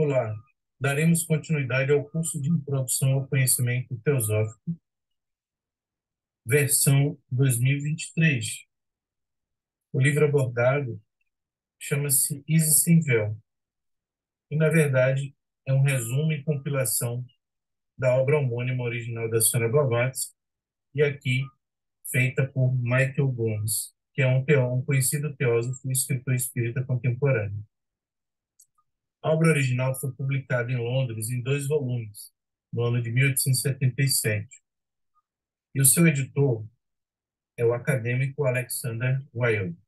Olá, daremos continuidade ao curso de Introdução ao Conhecimento Teosófico, versão 2023. O livro abordado chama-se Isis Sem Véu, e, na verdade, é um resumo e compilação da obra homônima original da Sra. Blavatsky, e aqui feita por Michael Gomes, que é um conhecido teósofo e escritor espírita contemporâneo. A obra original foi publicada em Londres em 2 volumes, no ano de 1877. E o seu editor é o acadêmico Alexander Wilde.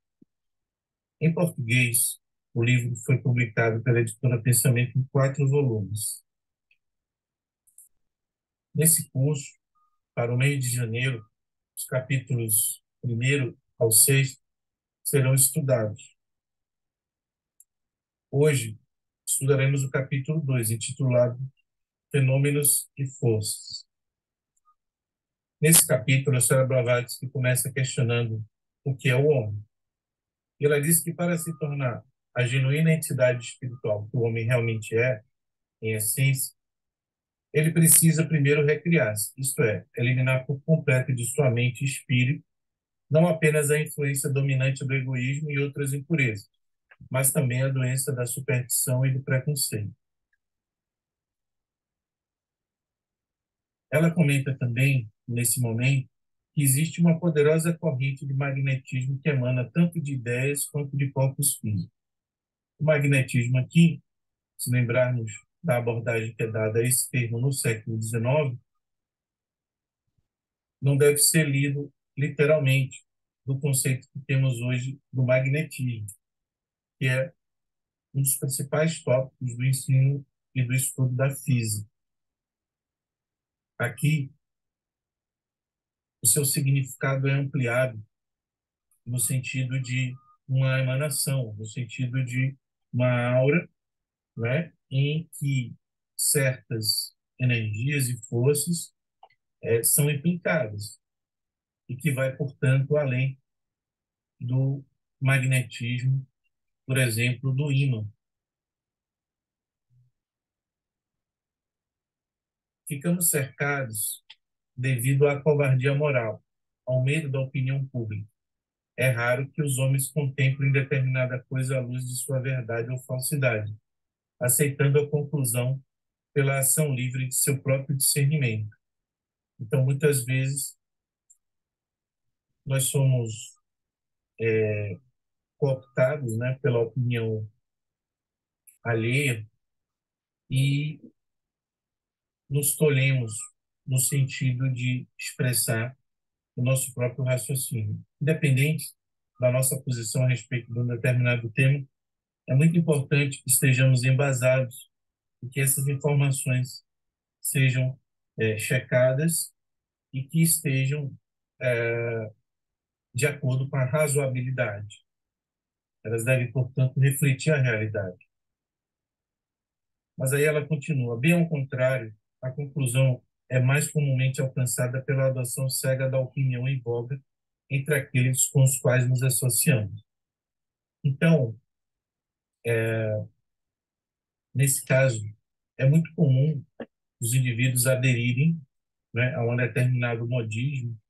Em português, o livro foi publicado pela editora Pensamento em 4 volumes. Nesse curso, para o mês de janeiro, os capítulos 1º ao 6º serão estudados. Hoje, estudaremos o capítulo 2, intitulado Fenômenos e Forças. Nesse capítulo, a Sra. Blavatsky começa questionando o que é o homem. E ela diz que para se tornar a genuína entidade espiritual que o homem realmente é, em essência, ele precisa primeiro recriar-se, isto é, eliminar por completo de sua mente e espírito não apenas a influência dominante do egoísmo e outras impurezas, mas também a doença da superstição e do preconceito. Ela comenta também, nesse momento, que existe uma poderosa corrente de magnetismo que emana tanto de ideias quanto de corpos físicos. O magnetismo aqui, se lembrarmos da abordagem que é dada a esse termo no século XIX, não deve ser lido literalmente do conceito que temos hoje do magnetismo, que é um dos principais tópicos do ensino e do estudo da física. Aqui, o seu significado é ampliado no sentido de uma emanação, no sentido de uma aura, né, em que certas energias e forças são implicadas e que vai, portanto, além do magnetismo, por exemplo, do ímã. Ficamos cercados devido à covardia moral, ao medo da opinião pública. É raro que os homens contemplem determinada coisa à luz de sua verdade ou falsidade, aceitando a conclusão pela ação livre de seu próprio discernimento. Então, muitas vezes, nós somos cooptados, né, pela opinião alheia e nos tolhemos no sentido de expressar o nosso próprio raciocínio. Independente da nossa posição a respeito de um determinado tema, é muito importante que estejamos embasados e que essas informações sejam checadas e que estejam de acordo com a razoabilidade. Elas devem, portanto, refletir a realidade. Mas aí ela continua. Bem ao contrário, a conclusão é mais comumente alcançada pela adoção cega da opinião em voga entre aqueles com os quais nos associamos. Então, nesse caso, é muito comum os indivíduos aderirem, né, a um determinado modismo,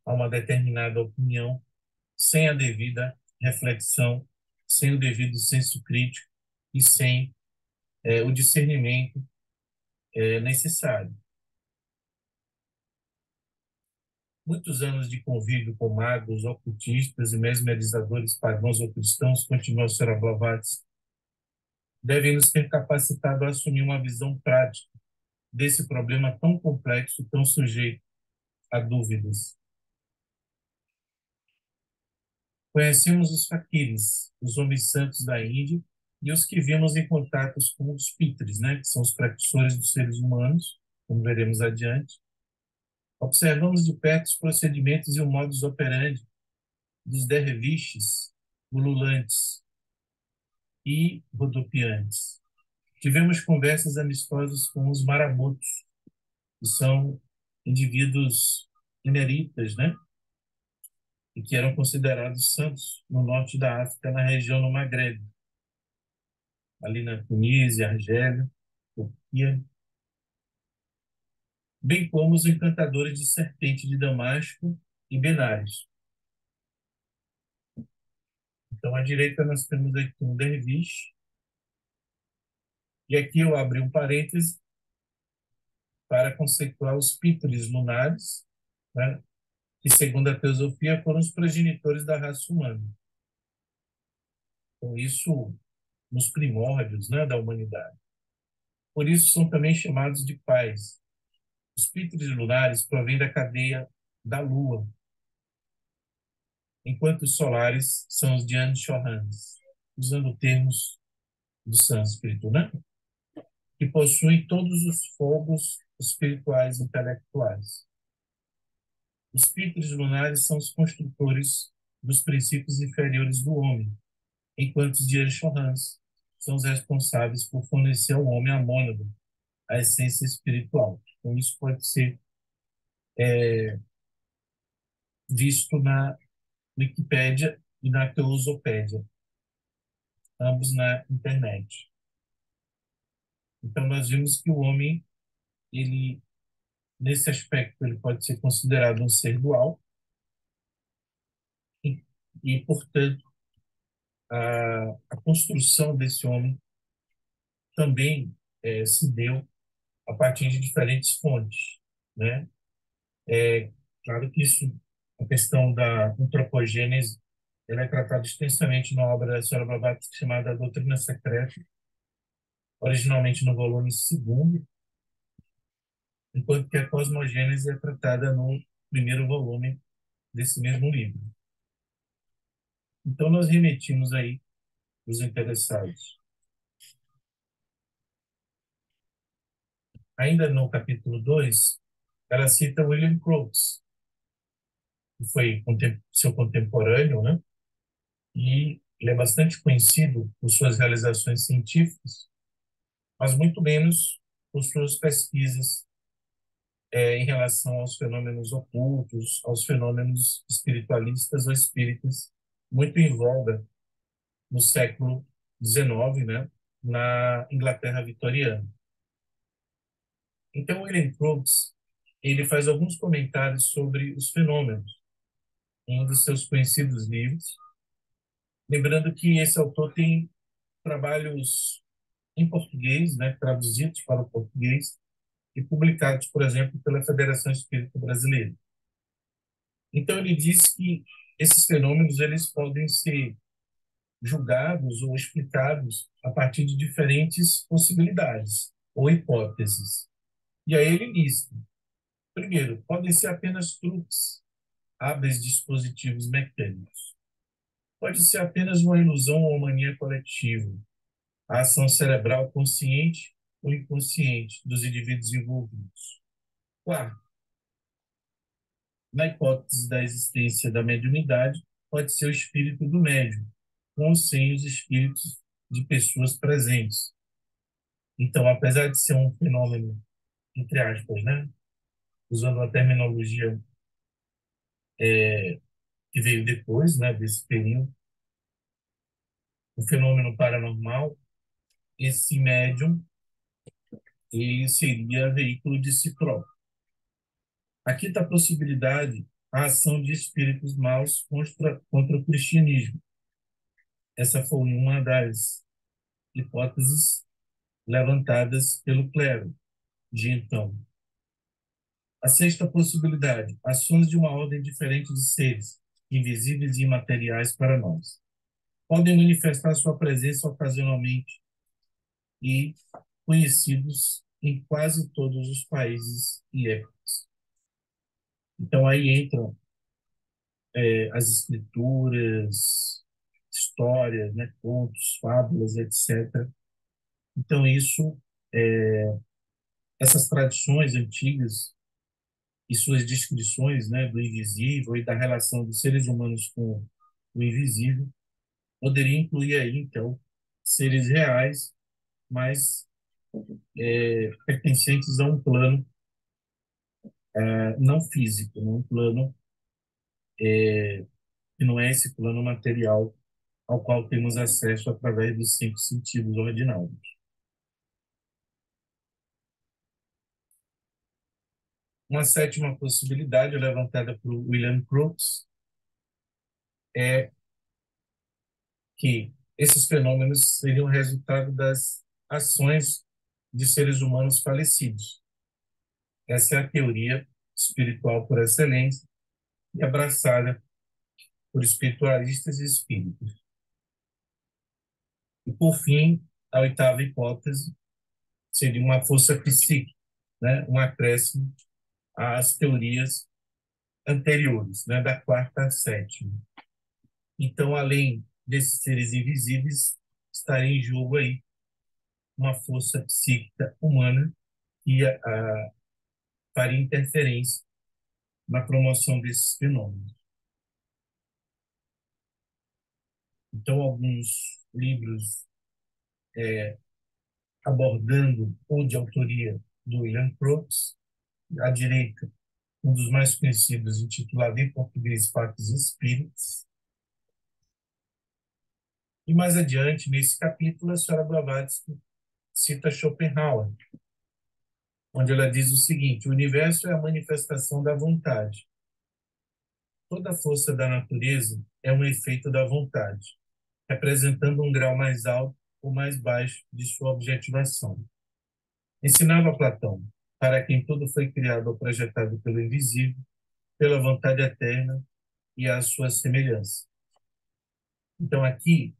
a uma determinada opinião, sem a devida reflexão, sem o devido senso crítico e sem o discernimento necessário. Muitos anos de convívio com magos, ocultistas e mesmerizadores pagãos ou cristãos, continua a Sra. Blavatsky, devem nos ter capacitado a assumir uma visão prática desse problema tão complexo, tão sujeito a dúvidas. Conhecemos os faquires, os homens santos da Índia, e os que vimos em contatos com os pitres, né, que são os precursores dos seres humanos, como veremos adiante. Observamos de perto os procedimentos e o modus operandi dos derviches, ululantes e rodopiantes. Tivemos conversas amistosas com os marabotos, que são indivíduos emeritas, né, e que eram considerados santos no norte da África, na região do Maghreb. ali na Tunísia, Argélia, Turquia, bem como os encantadores de serpente de Damasco e Benares. Então, à direita, nós temos aqui um derviche, e aqui eu abri um parêntese para conceituar os pítores lunares, né, que, segundo a teosofia, foram os progenitores da raça humana. Então, isso nos primórdios, né, da humanidade. Por isso, são também chamados de pais. Os pítores lunares provêm da cadeia da Lua, enquanto os solares são os de Anshohans, usando termos do sânscrito, né? Que possuem todos os fogos espirituais e intelectuais. Os píteres lunares são os construtores dos princípios inferiores do homem, enquanto os de Anshohans são os responsáveis por fornecer ao homem a mônada, a essência espiritual. Então, isso pode ser visto na Wikipédia e na Teosopédia, ambos na internet. Então, nós vimos que o homem, ele, nesse aspecto, ele pode ser considerado um ser dual e, portanto, a construção desse homem também se deu a partir de diferentes fontes, né? Claro que isso, a questão da antropogênese, ela é tratada extensamente na obra da senhora Blavatsky chamada Doutrina Secreta, originalmente no volume segundo, enquanto que a cosmogênese é tratada no primeiro volume desse mesmo livro. Então, nós remetimos aí os interessados. Ainda no capítulo 2, ela cita William Crookes, que foi seu contemporâneo, né? E ele é bastante conhecido por suas realizações científicas, mas muito menos por suas pesquisas em relação aos fenômenos ocultos, aos fenômenos espiritualistas ou espíritas, muito em voga no século XIX, né, na Inglaterra vitoriana. Então, William Crookes, ele faz alguns comentários sobre os fenômenos em um dos seus conhecidos livros, lembrando que esse autor tem trabalhos em português, né, traduzidos para o português e publicados, por exemplo, pela Federação Espírita Brasileira. Então, ele diz que esses fenômenos eles podem ser julgados ou explicados a partir de diferentes possibilidades ou hipóteses. E aí ele lista: primeiro, podem ser apenas truques, hábeis dispositivos mecânicos. Pode ser apenas uma ilusão ou mania coletiva, a ação cerebral consciente ou inconsciente dos indivíduos envolvidos. Quarto, na hipótese da existência da mediunidade, pode ser o espírito do médium, com ou sem os espíritos de pessoas presentes. Então, apesar de ser um fenômeno, entre aspas, né, usando uma terminologia que veio depois, né, desse período, o fenômeno paranormal, esse médium ele seria veículo de si próprio. Aqui está a possibilidade, a ação de espíritos maus contra o cristianismo. Essa foi uma das hipóteses levantadas pelo clero de então. A sexta possibilidade, ações de uma ordem diferente de seres, invisíveis e imateriais para nós. Podem manifestar sua presença ocasionalmente e conhecidos em quase todos os países e épocas. Então, aí entram as escrituras, histórias, né, contos, fábulas, etc. Então, essas tradições antigas e suas descrições, né, do invisível e da relação dos seres humanos com o invisível, poderia incluir aí, então, seres reais, mas pertencentes a um plano não físico, um plano que não é esse plano material ao qual temos acesso através dos cinco sentidos ordinários. Uma sétima possibilidade, levantada por William Crookes, é que esses fenômenos seriam resultado das ações de seres humanos falecidos. Essa é a teoria espiritual por excelência e abraçada por espiritualistas e espíritos. E, por fim, a oitava hipótese seria uma força psíquica, né? Um acréscimo às teorias anteriores, né? Da quarta à sétima. Então, além desses seres invisíveis, estaria em jogo aí uma força psíquica humana que faria interferência na promoção desses fenômenos. Então, alguns livros abordando ou de autoria do William Crookes, à direita, um dos mais conhecidos, intitulado em português Fatos Espíritas. E mais adiante, nesse capítulo, a senhora Blavatsky cita Schopenhauer, onde ela diz o seguinte: o universo é a manifestação da vontade. Toda força da natureza é um efeito da vontade, representando um grau mais alto ou mais baixo de sua objetivação. Ensinava Platão, para quem tudo foi criado ou projetado pelo invisível, pela vontade eterna e à sua semelhança. Então, aqui,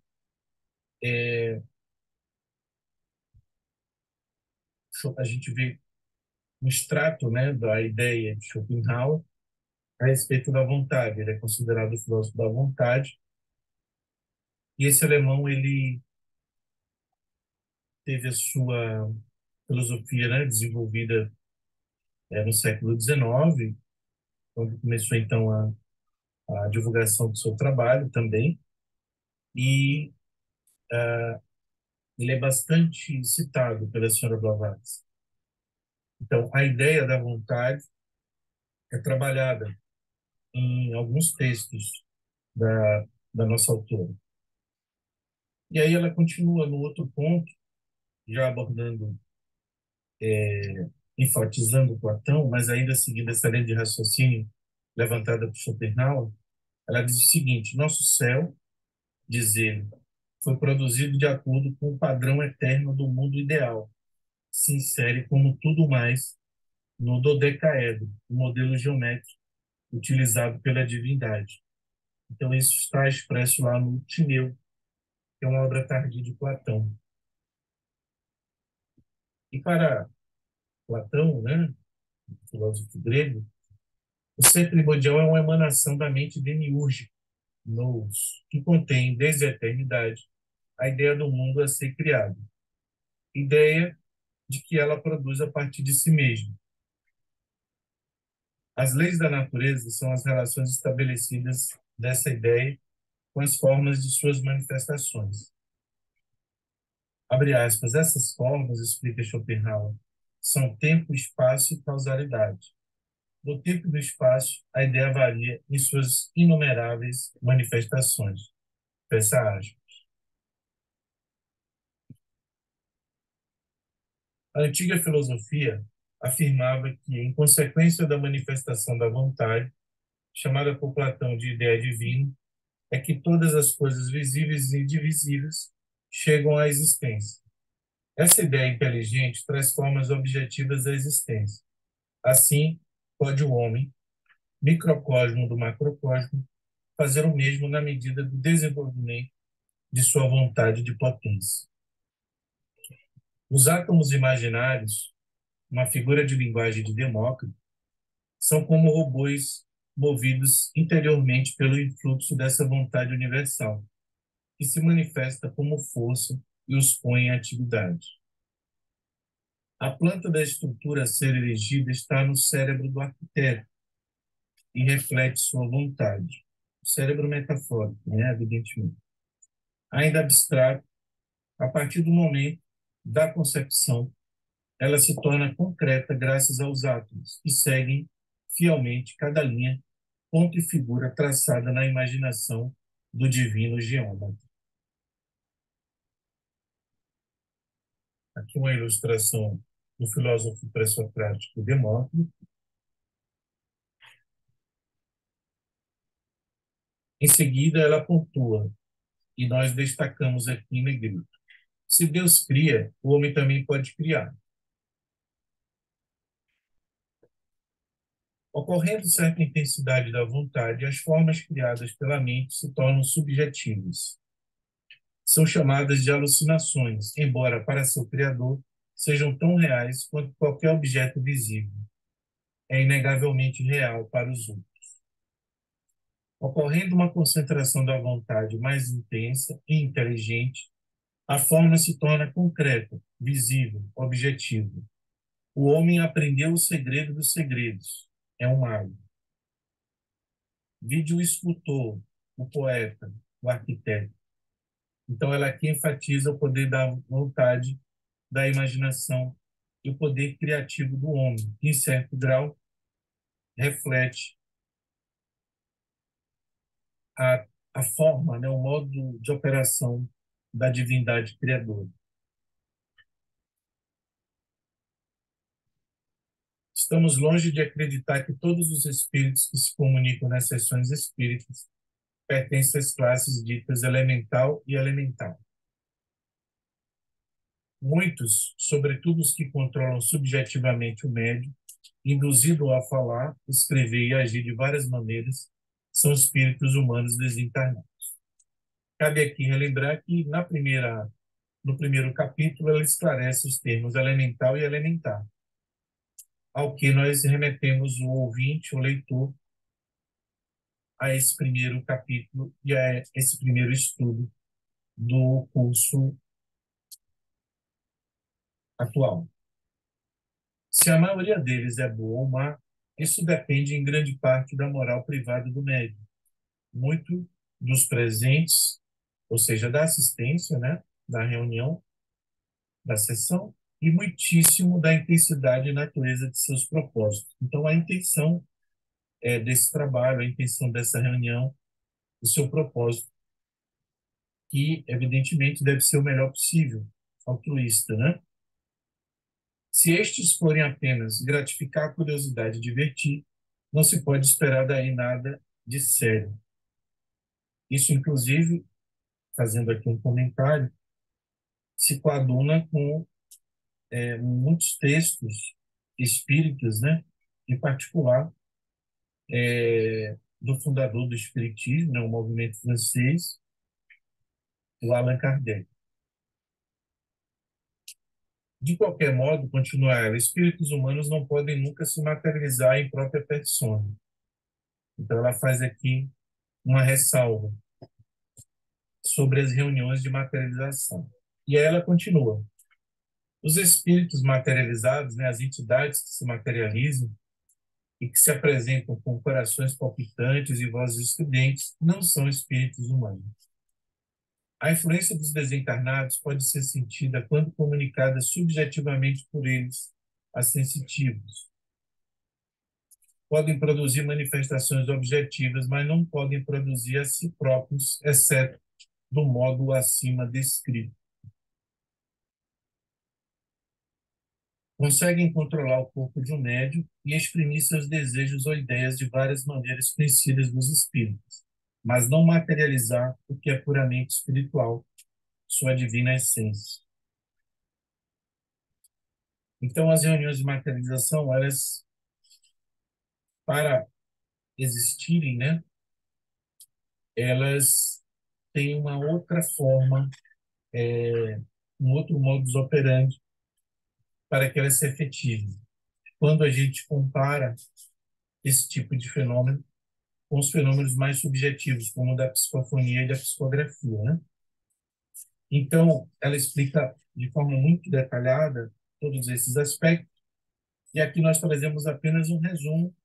a gente vê um extrato, né, da ideia de Schopenhauer a respeito da vontade. Ele é considerado o filósofo da vontade. E esse alemão, ele teve a sua filosofia, né, desenvolvida no século XIX, quando começou, então, a divulgação do seu trabalho também. E ele é bastante citado pela senhora Blavatsky. Então, a ideia da vontade é trabalhada em alguns textos da nossa autora. E aí ela continua no outro ponto, já abordando, enfatizando Platão, mas ainda seguindo essa linha de raciocínio levantada por Schopenhauer. Ela diz o seguinte: nosso céu, diz ele, foi produzido de acordo com o padrão eterno do mundo ideal. Se insere como tudo mais no dodecaedro, o modelo geométrico utilizado pela divindade. Então, isso está expresso lá no Timeu, que é uma obra tardia de Platão. E para Platão, né, filósofo grego, o ser primordial é uma emanação da mente demiúrgica, nous, que contém, desde a eternidade, a ideia do mundo a ser criado. Ideia de que ela produz a partir de si mesma. As leis da natureza são as relações estabelecidas dessa ideia com as formas de suas manifestações. Abre aspas, essas formas, explica Schopenhauer, são tempo, espaço e causalidade. No tempo e no espaço, a ideia varia em suas inumeráveis manifestações. Fecha aspas. A antiga filosofia afirmava que, em consequência da manifestação da vontade, chamada por Platão de ideia divina, é que todas as coisas visíveis e indivisíveis chegam à existência. Essa ideia inteligente traz formas objetivas da existência. Assim, pode o homem, microcosmo do macrocosmo, fazer o mesmo na medida do desenvolvimento de sua vontade de potência. Os átomos imaginários, uma figura de linguagem de Demócrito, são como robôs movidos interiormente pelo influxo dessa vontade universal, que se manifesta como força e os põe em atividade. A planta da estrutura a ser erigida está no cérebro do arquiteto e reflete sua vontade. O cérebro metafórico, né, evidentemente. Ainda abstrato, a partir do momento da concepção, ela se torna concreta graças aos átomos, que seguem fielmente cada linha, ponto e figura traçada na imaginação do divino geômetra. aqui uma ilustração do filósofo pré-socrático Demócrito. Em seguida, ela pontua, e nós destacamos aqui em negrito. Se Deus cria, o homem também pode criar. Ocorrendo certa intensidade da vontade, as formas criadas pela mente se tornam subjetivas. São chamadas de alucinações, embora para seu criador sejam tão reais quanto qualquer objeto visível. É inegavelmente real para os outros. Ocorrendo uma concentração da vontade mais intensa e inteligente, a forma se torna concreta, visível, objetiva. O homem aprendeu o segredo dos segredos. É um mago. Vide o escultor, o poeta, o arquiteto. Então, ela aqui enfatiza o poder da vontade, da imaginação e o poder criativo do homem, que, em certo grau, reflete a forma, né, o modo de operação da divindade criadora. Estamos longe de acreditar que todos os espíritos que se comunicam nas sessões espíritas pertencem às classes ditas elemental e elemental. Muitos, sobretudo os que controlam subjetivamente o médium, induzido a falar, escrever e agir de várias maneiras, são espíritos humanos desencarnados. Cabe aqui relembrar que no primeiro capítulo ela esclarece os termos elemental e elementar, ao que nós remetemos o ouvinte, o leitor, a esse primeiro capítulo e a esse primeiro estudo do curso atual. Se a maioria deles é boa ou má, isso depende em grande parte da moral privada do médium. Muito dos presentes, ou seja, da assistência, né, da reunião, da sessão, e muitíssimo da intensidade e natureza de seus propósitos. Então, a intenção desse trabalho, a intenção dessa reunião, o seu propósito, que, evidentemente, deve ser o melhor possível, altruísta, né? Se estes forem apenas gratificar a curiosidade e divertir, não se pode esperar daí nada de sério. Isso, inclusive, fazendo aqui um comentário, se coaduna com muitos textos espíritas, né? Em particular, do fundador do Espiritismo, né? O movimento francês, o Allan Kardec. De qualquer modo, continua ela, espíritos humanos não podem nunca se materializar em própria persona. Então, ela faz aqui uma ressalva sobre as reuniões de materialização. E aí ela continua. Os espíritos materializados, né, as entidades que se materializam e que se apresentam com corações palpitantes e vozes estridentes, não são espíritos humanos. A influência dos desencarnados pode ser sentida quando comunicada subjetivamente por eles, a sensitivos. Podem produzir manifestações objetivas, mas não podem produzir a si próprios, exceto do modo acima descrito. Conseguem controlar o corpo de um médium e exprimir seus desejos ou ideias de várias maneiras conhecidas dos espíritos, mas não materializar o que é puramente espiritual, sua divina essência. Então, as reuniões de materialização, elas, para existirem, né, elas têm uma outra forma, um outro modus operandi para que elas se efetivem. Quando a gente compara esse tipo de fenômeno com os fenômenos mais subjetivos, como o da psicofonia e da psicografia, né? Então, ela explica de forma muito detalhada todos esses aspectos, e aqui nós trazemos apenas um resumo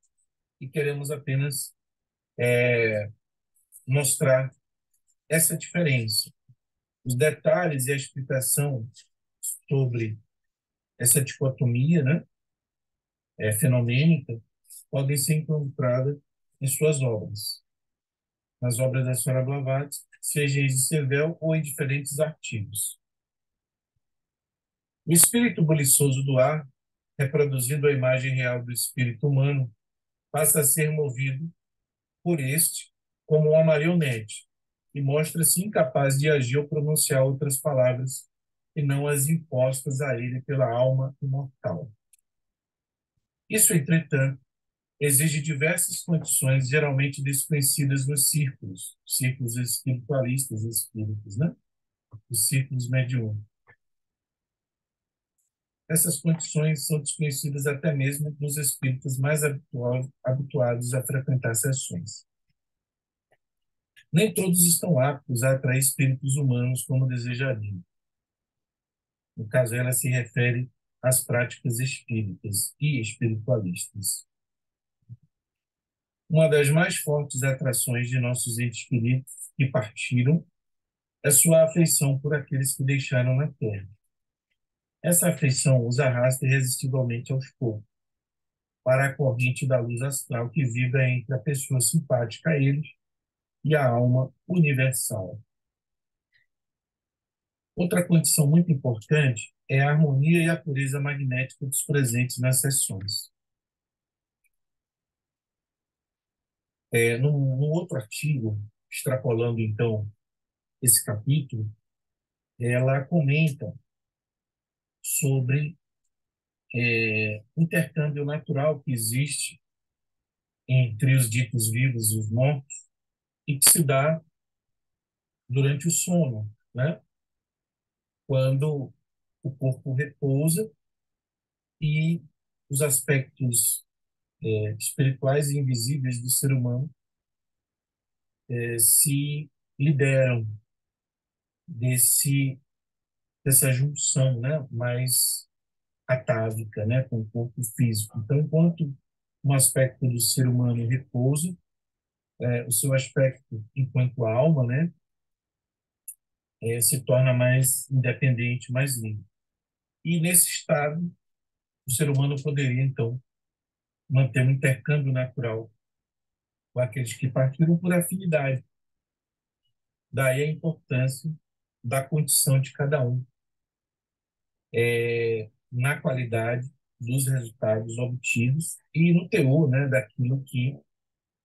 e queremos apenas mostrar essa diferença. Os detalhes e a explicação sobre essa dicotomia, né, fenomênica, podem ser encontradas em suas obras, nas obras da senhora Blavatsky, seja em Sevel ou em diferentes artigos. O espírito buliçoso do ar, reproduzindo a imagem real do espírito humano, passa a ser movido por este como uma marionete e mostra-se incapaz de agir ou pronunciar outras palavras que não as impostas a ele pela alma imortal. Isso, entretanto, exige diversas condições geralmente desconhecidas nos círculos espiritualistas, espíritos, né? Os círculos mediúnicos. Essas condições são desconhecidas até mesmo dos espíritos mais habituados a frequentar sessões. Nem todos estão aptos a atrair espíritos humanos como desejariam. No caso, ela se refere às práticas espíritas e espiritualistas. Uma das mais fortes atrações de nossos entes queridos que partiram é sua afeição por aqueles que deixaram na Terra. Essa afeição os arrasta irresistivelmente aos poucos para a corrente da luz astral que vibra entre a pessoa simpática a eles e a alma universal. Outra condição muito importante é a harmonia e a pureza magnética dos presentes nas sessões. No outro artigo, extrapolando então esse capítulo, ela comenta sobre o intercâmbio natural que existe entre os ditos vivos e os mortos e que se dá durante o sono, né? Quando o corpo repousa e os aspectos espirituais e invisíveis do ser humano se liberam dessa junção, né, mais atávica, né, com o corpo físico. Então, enquanto um aspecto do ser humano repousa, o seu aspecto enquanto alma, né, se torna mais independente, mais livre. E nesse estado, o ser humano poderia, então, manter um intercâmbio natural com aqueles que partiram por afinidade. Daí a importância da condição de cada um na qualidade dos resultados obtidos e no teor, né, daquilo que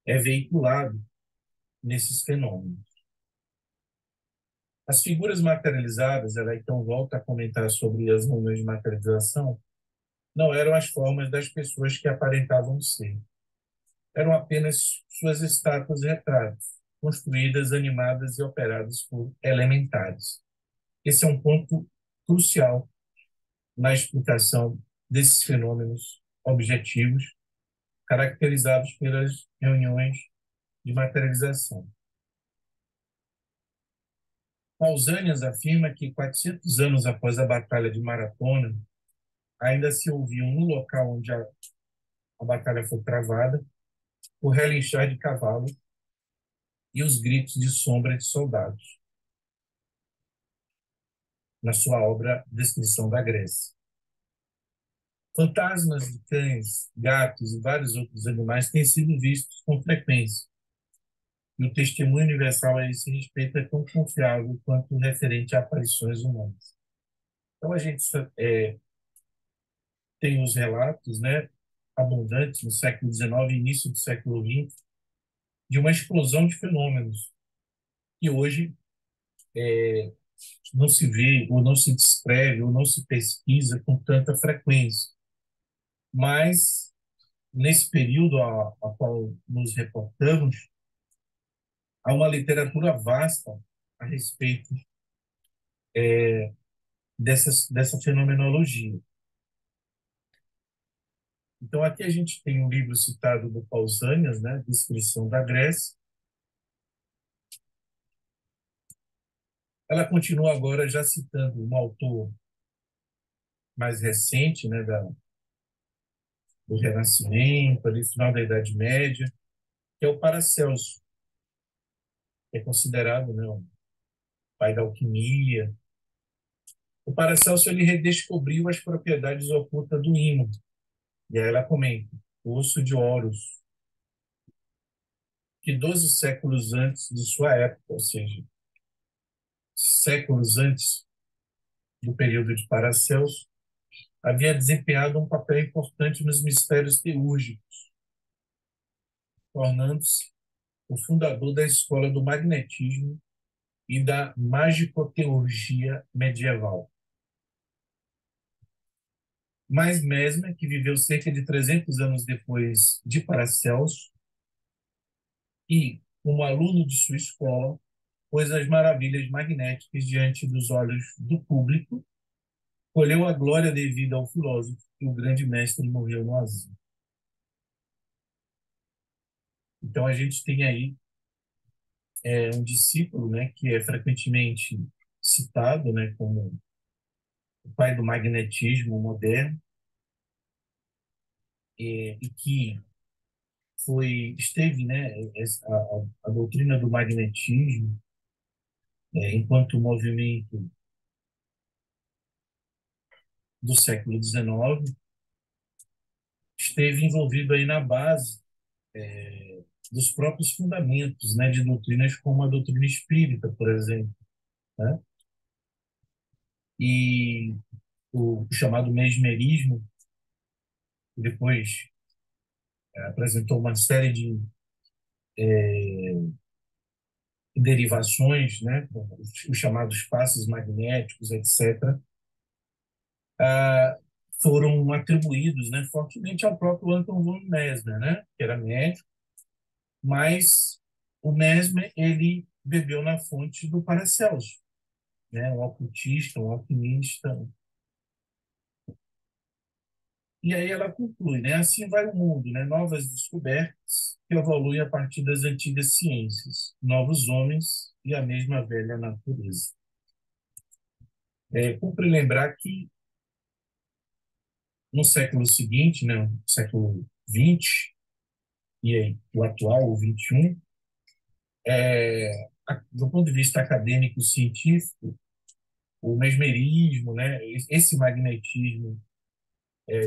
é veiculado nesses fenômenos. As figuras materializadas, ela então volta a comentar sobre as reuniões de materialização, não eram as formas das pessoas que aparentavam ser. Eram apenas suas estátuas e retratos, construídas, animadas e operadas por elementares. Esse é um ponto crucial na explicação desses fenômenos objetivos, caracterizados pelas reuniões de materialização. Pausanias afirma que 400 anos após a Batalha de Maratona, ainda se ouviam no local onde a batalha foi travada o relinchar de cavalo e os gritos de sombra de soldados, na sua obra Descrição da Grécia. Fantasmas de cães, gatos e vários outros animais têm sido vistos com frequência, e o testemunho universal a esse respeito é tão confiável quanto referente a aparições humanas. Então, a gente tem os relatos, né, abundantes no século XIX e início do século XX, de uma explosão de fenômenos que hoje não se vê, ou não se descreve, ou não se pesquisa com tanta frequência. Mas, nesse período a qual nos reportamos, há uma literatura vasta a respeito dessa fenomenologia. Então, aqui a gente tem um livro citado do Pausanias, né, Descrição da Grécia. Ela continua agora já citando um autor mais recente, né, do Renascimento, ali, final da Idade Média, que é o Paracelso, que é considerado, né, o pai da alquimia. O Paracelso ele redescobriu as propriedades ocultas do ímã. E aí ela comenta, o osso de Horus, que 12 séculos antes de sua época, ou seja, séculos antes do período de Paracelso, havia desempenhado um papel importante nos mistérios teúrgicos, tornando-se o fundador da escola do magnetismo e da magicoteurgia medieval. Mas Mesmer, que viveu cerca de 300 anos depois de Paracelso, e, como aluno de sua escola, pôs as maravilhas magnéticas diante dos olhos do público, colheu a glória devida ao filósofo, e o grande mestre morreu no asilo. Então, a gente tem aí um discípulo, né, que é frequentemente citado, né, como o pai do magnetismo moderno, e que esteve, né, a doutrina do magnetismo, enquanto movimento do século XIX, esteve envolvido aí na base dos próprios fundamentos, né, de doutrinas como a doutrina espírita, por exemplo, né? E o chamado mesmerismo, depois apresentou uma série de derivações, né, os chamados passos magnéticos, etc., foram atribuídos, né, fortemente ao próprio Anton von Mesmer, né, que era médico, mas o Mesmer ele bebeu na fonte do Paracelso, né, um ocultista, um alquimista. E aí ela conclui, né, assim vai o mundo, né, novas descobertas que evoluem a partir das antigas ciências, novos homens e a mesma velha natureza. Cumpre lembrar que no século seguinte, né, no século XX, e aí o atual, o XXI, do ponto de vista acadêmico científico, o mesmerismo, né, esse magnetismo,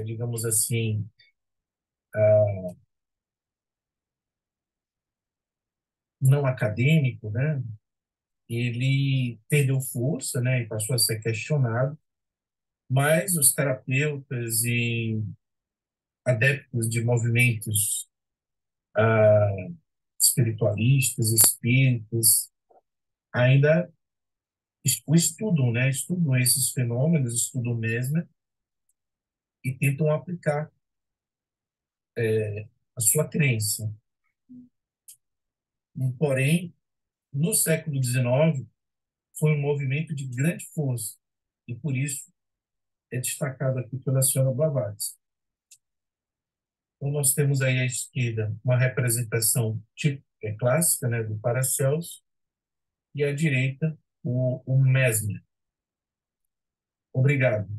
digamos assim, não acadêmico, né, ele perdeu força, né, e passou a ser questionado, mas os terapeutas e adeptos de movimentos espiritualistas, espíritas, ainda o estudam, né, estudam esses fenômenos, estudam mesmo e tentam aplicar a sua crença. Porém, no século XIX, foi um movimento de grande força e, por isso, é destacado aqui pela senhora Blavatsky. Então, nós temos aí à esquerda uma representação típica, clássica, né, do Paracelso, e à direita o Mesmer. Obrigado.